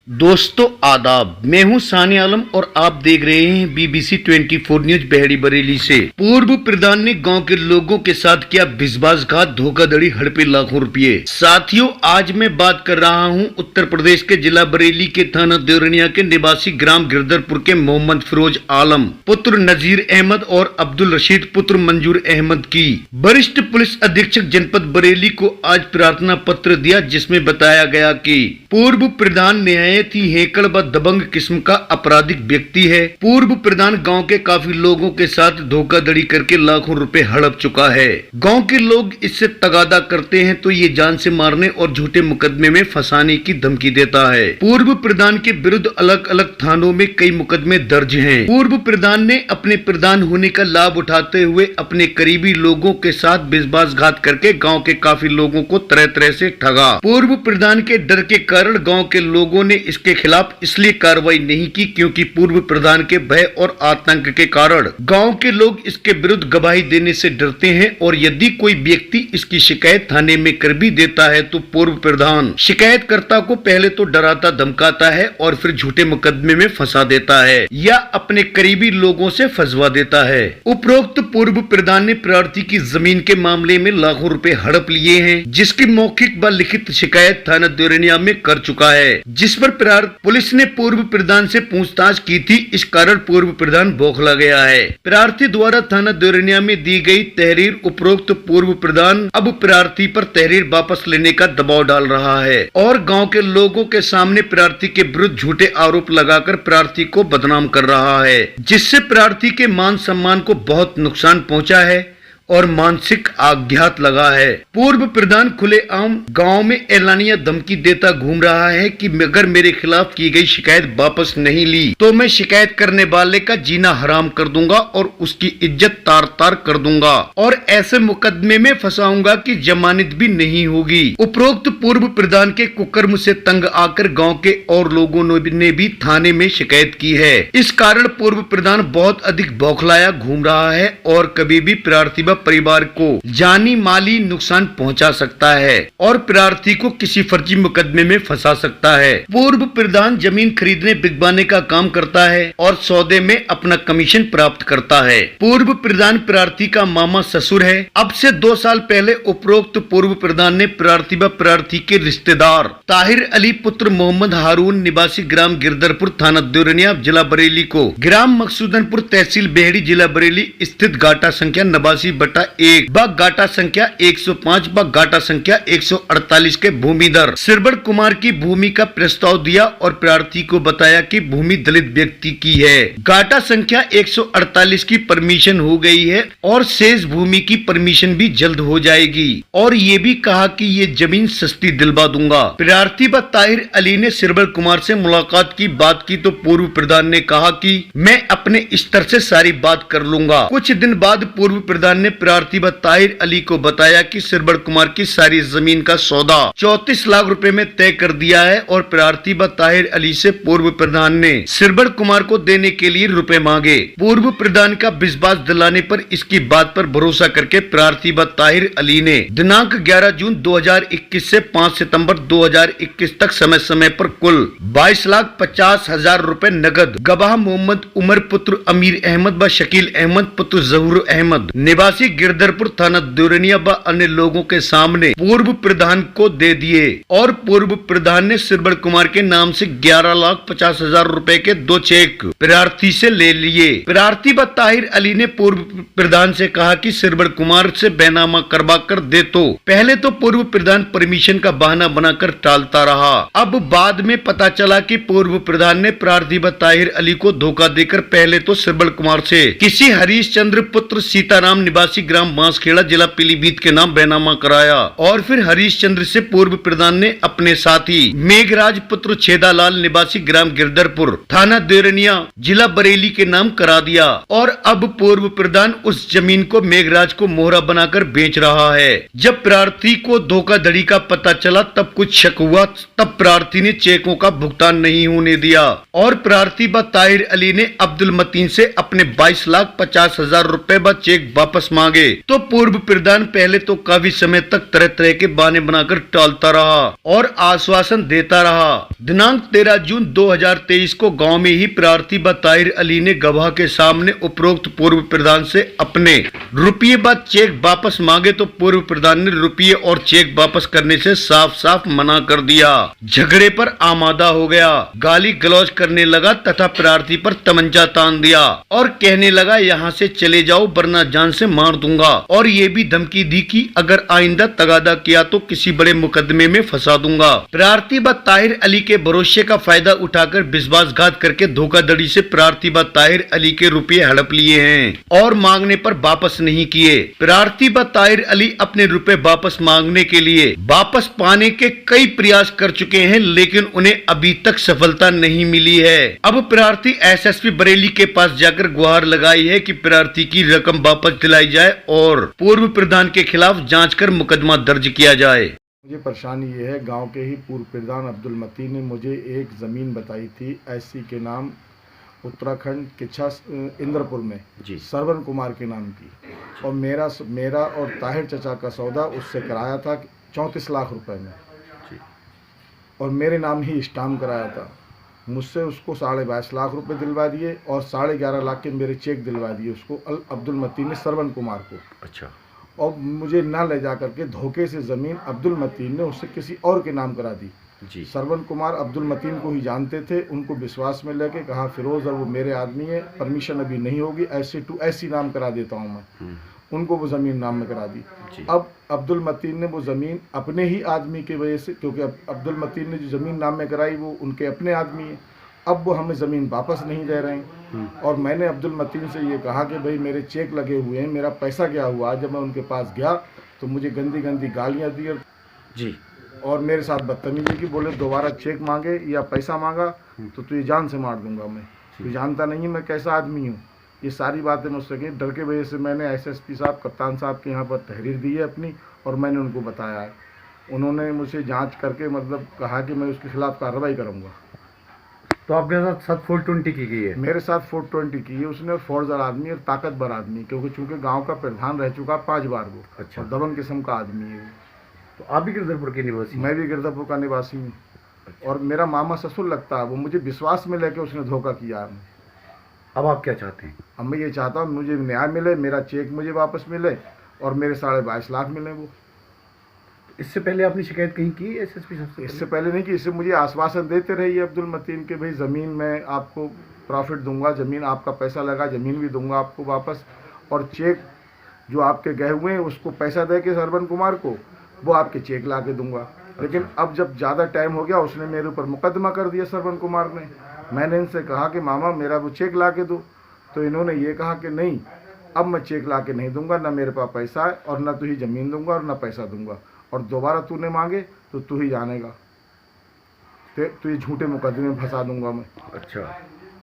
दोस्तों आदाब, मैं हूं सानी आलम और आप देख रहे हैं बीबीसी 24 न्यूज बहरी बरेली से। पूर्व प्रधान ने गांव के लोगों के साथ किया विश्वासघात, धोखाधड़ी, हड़पे लाखों रुपए। साथियों, आज मैं बात कर रहा हूं उत्तर प्रदेश के जिला बरेली के थाना देवरिया के निवासी ग्राम गिरधरपुर के मोहम्मद फिरोज आलम पुत्र नजीर अहमद और अब्दुल रशीद पुत्र मंजूर अहमद की। वरिष्ठ पुलिस अधीक्षक जनपद बरेली को आज प्रार्थना पत्र दिया, जिसमें बताया गया कि पूर्व प्रधान निहायत ही हेकड़ व दबंग किस्म का आपराधिक व्यक्ति है। पूर्व प्रधान गांव के काफी लोगों के साथ धोखाधड़ी करके लाखों रुपए हड़प चुका है। गांव के लोग इससे तगादा करते हैं तो ये जान से मारने और झूठे मुकदमे में फंसाने की धमकी देता है। पूर्व प्रधान के विरुद्ध अलग अलग थानों में कई मुकदमे दर्ज हैं। पूर्व प्रधान ने अपने प्रधान होने का लाभ उठाते हुए अपने करीबी लोगों के साथ विश्वासघात करके गाँव के काफी लोगों को तरह तरह से ठगा। पूर्व प्रधान के डर के कारण गांव के लोगों ने इसके खिलाफ इसलिए कार्रवाई नहीं की क्योंकि पूर्व प्रधान के भय और आतंक के कारण गांव के लोग इसके विरुद्ध गवाही देने से डरते हैं और यदि कोई व्यक्ति इसकी शिकायत थाने में कर भी देता है तो पूर्व प्रधान शिकायतकर्ता को पहले तो डराता धमकाता है और फिर झूठे मुकदमे में फंसा देता है या अपने करीबी लोगों से फंसवा देता है। उपरोक्त पूर्व प्रधान ने प्रार्थी की जमीन के मामले में लाखों रुपए हड़प लिए हैं, जिसकी मौखिक व लिखित शिकायत थाना देवरिया में कर चुका है, जिस पर पुलिस ने पूर्व प्रधान से पूछताछ की थी। इस कारण पूर्व प्रधान बौखला गया है। प्रार्थी द्वारा थाना देवरिया में दी गई तहरीर उपरोक्त पूर्व प्रधान अब प्रार्थी पर तहरीर वापस लेने का दबाव डाल रहा है और गांव के लोगों के सामने प्रार्थी के विरुद्ध झूठे आरोप लगाकर प्रार्थी को बदनाम कर रहा है, जिससे प्रार्थी के मान सम्मान को बहुत नुकसान पहुंचा है और मानसिक आघात लगा है। पूर्व प्रधान खुलेआम गांव में एलानिया धमकी देता घूम रहा है कि अगर मेरे खिलाफ की गई शिकायत वापस नहीं ली तो मैं शिकायत करने वाले का जीना हराम कर दूंगा और उसकी इज्जत तार तार कर दूंगा और ऐसे मुकदमे में फंसाऊंगा कि जमानत भी नहीं होगी। उपरोक्त पूर्व प्रधान के कुकर्म से तंग आकर गाँव के और लोगों ने भी थाने में शिकायत की है। इस कारण पूर्व प्रधान बहुत अधिक बौखलाया घूम रहा है और कभी भी प्रार्थी परिवार को जानी माली नुकसान पहुंचा सकता है और प्रार्थी को किसी फर्जी मुकदमे में फंसा सकता है। पूर्व प्रधान जमीन खरीदने बिकवाने का काम करता है और सौदे में अपना कमीशन प्राप्त करता है। पूर्व प्रधान प्रार्थी का मामा ससुर है। अब से 2 साल पहले उपरोक्त पूर्व प्रधान ने प्रार्थी व प्रार्थी के रिश्तेदार ताहिर अली पुत्र मोहम्मद हारून निवासी ग्राम गिरधरपुर थाना देवरिया जिला बरेली को ग्राम मकसूदनपुर तहसील बेहड़ी जिला बरेली स्थित गाटा संख्या 89/1 व गाटा संख्या 105 व गाटा संख्या 148 के भूमिधर सिरबड़ कुमार की भूमि का प्रस्ताव दिया और प्रार्थी को बताया कि भूमि दलित व्यक्ति की है। गाटा संख्या 148 की परमिशन हो गई है और शेष भूमि की परमिशन भी जल्द हो जाएगी और ये भी कहा कि ये जमीन सस्ती दिलवा दूंगा। प्रार्थी व ताहिर अली ने सिरबड़ कुमार से मुलाकात की बात की तो पूर्व प्रधान ने कहा कि मैं अपने स्तर से सारी बात कर लूंगा। कुछ दिन बाद पूर्व प्रधान ने प्रार्थी व ताहिर अली को बताया कि सिरबड़ कुमार की सारी जमीन का सौदा 34 लाख रुपए में तय कर दिया है और प्रार्थी व ताहिर अली से पूर्व प्रधान ने सिरबड़ कुमार को देने के लिए रुपए मांगे। पूर्व प्रधान का विश्वास दिलाने पर इसकी बात पर भरोसा करके प्रार्थी व ताहिर अली ने दिनांक 11 जून 2021 से 5 सितंबर 2021 तक समय समय पर कुल 22,50,000 रुपए नगद गवाह मोहम्मद उमर पुत्र अमीर अहमद व शकील अहमद पुत्र जहूर अहमद निवासी गिरधरपुर थाना देवरिया व अन्य लोगों के सामने पूर्व प्रधान को दे दिए और पूर्व प्रधान ने सिरबड़ कुमार के नाम से 11,50,000 रुपए के 2 चेक प्रार्थी से ले लिए। प्रार्थी व ताहिर अली ने पूर्व प्रधान से कहा कि सिरबड़ कुमार से बैनामा करवा कर दे तो पहले तो पूर्व प्रधान परमिशन का बहाना बनाकर टालता रहा। अब बाद में पता चला कि पूर्व प्रधान ने प्रार्थी व ताहिर अली को धोखा देकर पहले तो सिरबड़ कुमार से किसी हरीश चंद्र पुत्र सीताराम निवासी ग्राम बांसखेड़ा जिला पीलीभीत के नाम बैनामा कराया और फिर हरीश चंद्र से पूर्व प्रधान ने अपने साथी मेघराज पुत्र छेदालाल निवासी ग्राम गिरधरपुर थाना देवरिया जिला बरेली के नाम करा दिया और अब पूर्व प्रधान उस जमीन को मेघराज को मोहरा बनाकर बेच रहा है। जब प्रार्थी को धोखाधड़ी का पता चला तब कुछ शक हुआ, तब प्रार्थी ने चेकों का भुगतान नहीं होने दिया और प्रार्थी व ताहिर अली ने अब्दुल मतीन से अपने 22,50,000 रुपए व चेक वापस मांग मांगे तो पूर्व प्रधान पहले तो काफी समय तक तरह तरह के बहाने बनाकर टालता रहा और आश्वासन देता रहा। दिनांक 13 जून 2023 को गांव में ही प्रार्थी व ताहिर अली ने गवाह के सामने उपरोक्त पूर्व प्रधान से अपने रुपये व चेक वापस मांगे तो पूर्व प्रधान ने रुपये और चेक वापस करने से साफ साफ मना कर दिया। झगड़े पर आमादा हो गया, गाली गलौज करने लगा तथा प्रार्थी पर तमंचा तान दिया और कहने लगा यहाँ से चले जाओ वरना जान से मार दूंगा, और ये भी धमकी दी कि अगर आइंदा तगादा किया तो किसी बड़े मुकदमे में फंसा दूंगा। प्रार्थी व ताहिर अली के भरोसे का फायदा उठाकर विश्वासघात करके धोखाधड़ी से प्रार्थी व ताहिर अली के रुपये हड़प लिए हैं और मांगने पर वापस नहीं किए। प्रार्थी व ताहिर अली अपने रुपए वापस मांगने के लिए वापस पाने के कई प्रयास कर चुके हैं, लेकिन उन्हें अभी तक सफलता नहीं मिली है। अब प्रार्थी एसएसपी बरेली के पास जाकर गुहार लगाई है कि प्रार्थी की रकम वापस दिलाई जाए और पूर्व प्रधान के खिलाफ जांच कर मुकदमा दर्ज किया जाए। मुझे परेशानी ये है, गांव के ही पूर्व प्रधान अब्दुल मतीन ने मुझे एक ज़मीन बताई थी एससी के नाम, उत्तराखंड किच्छा इंद्रपुर में जी, श्रवण कुमार के नाम की, और मेरा और ताहिर चचा का सौदा उससे कराया था 34 लाख रुपए में जी, और मेरे नाम ही स्टाम्प कराया था। मुझसे उसको 22.5 लाख रुपए दिलवा दिए और 11.5 लाख के मेरे चेक दिलवा दिए उसको अब्दुल मतीन ने श्रवण कुमार को। अच्छा। और मुझे ना ले जा करके धोखे से ज़मीन अब्दुल मतीन ने उससे किसी और के नाम करा दी जी। श्रवण कुमार अब्दुल मतीन को ही जानते थे, उनको विश्वास में लेके कहा फिरोज अब वो मेरे आदमी है, परमिशन अभी नहीं होगी, ऐसे टू ऐसी नाम करा देता हूँ मैं। उनको वो ज़मीन नाम में करा दी। अब अब्दुल मतीन ने वो ज़मीन अपने ही आदमी की वजह से, क्योंकि अब्दुल मतीन ने जो ज़मीन नाम में कराई वो उनके अपने आदमी है, अब वो हमें ज़मीन वापस नहीं दे रहे हैं। और मैंने अब्दुल मतीन से ये कहा कि भाई मेरे चेक लगे हुए हैं, मेरा पैसा क्या हुआ। जब मैं उनके पास गया तो मुझे गंदी गंदी गालियाँ दी जी, और मेरे साथ बदतमीजी की, बोले दोबारा चेक मांगे या पैसा मांगा तो तुझे जान से मार दूंगा मैं, तू जानता नहीं मैं कैसा आदमी हूँ। ये सारी बातें मुझसे कही। डर के वजह से मैंने एसएसपी साहब, कप्तान साहब के यहाँ पर तहरीर दी है अपनी, और मैंने उनको बताया है। उन्होंने मुझसे जांच करके मतलब कहा कि मैं उसके खिलाफ कार्रवाई करूँगा। तो आपके साथ 420 की गई है? मेरे साथ 420 की है उसने। फौजदार आदमी और ताकतवर आदमी, क्योंकि चूँकि गाँव का प्रधान रह चुका 5 बार वो। अच्छा। और दबंग किस्म का आदमी है। तो आप भी गिरधरपुर के निवासी? मैं भी गिरधरपुर का निवासी हूँ। अच्छा। और मेरा मामा ससुर लगता है, वो मुझे विश्वास में लेके उसने धोखा किया। अब आप क्या चाहते हैं? अब मैं ये चाहता हूँ मुझे न्याय मिले, मेरा चेक मुझे वापस मिले और मेरे 22.5 लाख मिले। वो इससे पहले आपने शिकायत कहीं की एसएसपी साहब से? इससे पहले नहीं की। इससे मुझे आश्वासन देते रहिए अब्दुल मतीन के भाई ज़मीन मैं आपको प्रॉफिट दूंगा, ज़मीन आपका पैसा लगा, ज़मीन भी दूंगा आपको वापस, और चेक जो आपके गए हुए हैं उसको पैसा दे के श्रवण कुमार को वो आपके चेक ला के दूंगा। लेकिन अब जब ज़्यादा टाइम हो गया उसने मेरे ऊपर मुकदमा कर दिया श्रवण कुमार ने। मैंने इनसे कहा कि मामा मेरा वो चेक ला के दो, तो इन्होंने ये कहा कि नहीं अब मैं चेक ला के नहीं दूंगा, ना मेरे पास पैसा है और ना तुझे ज़मीन दूंगा और ना पैसा दूंगा, और दोबारा तूने मांगे तो तू ही जानेगा, तो ये झूठे मुकदमे में फंसा दूंगा मैं। अच्छा।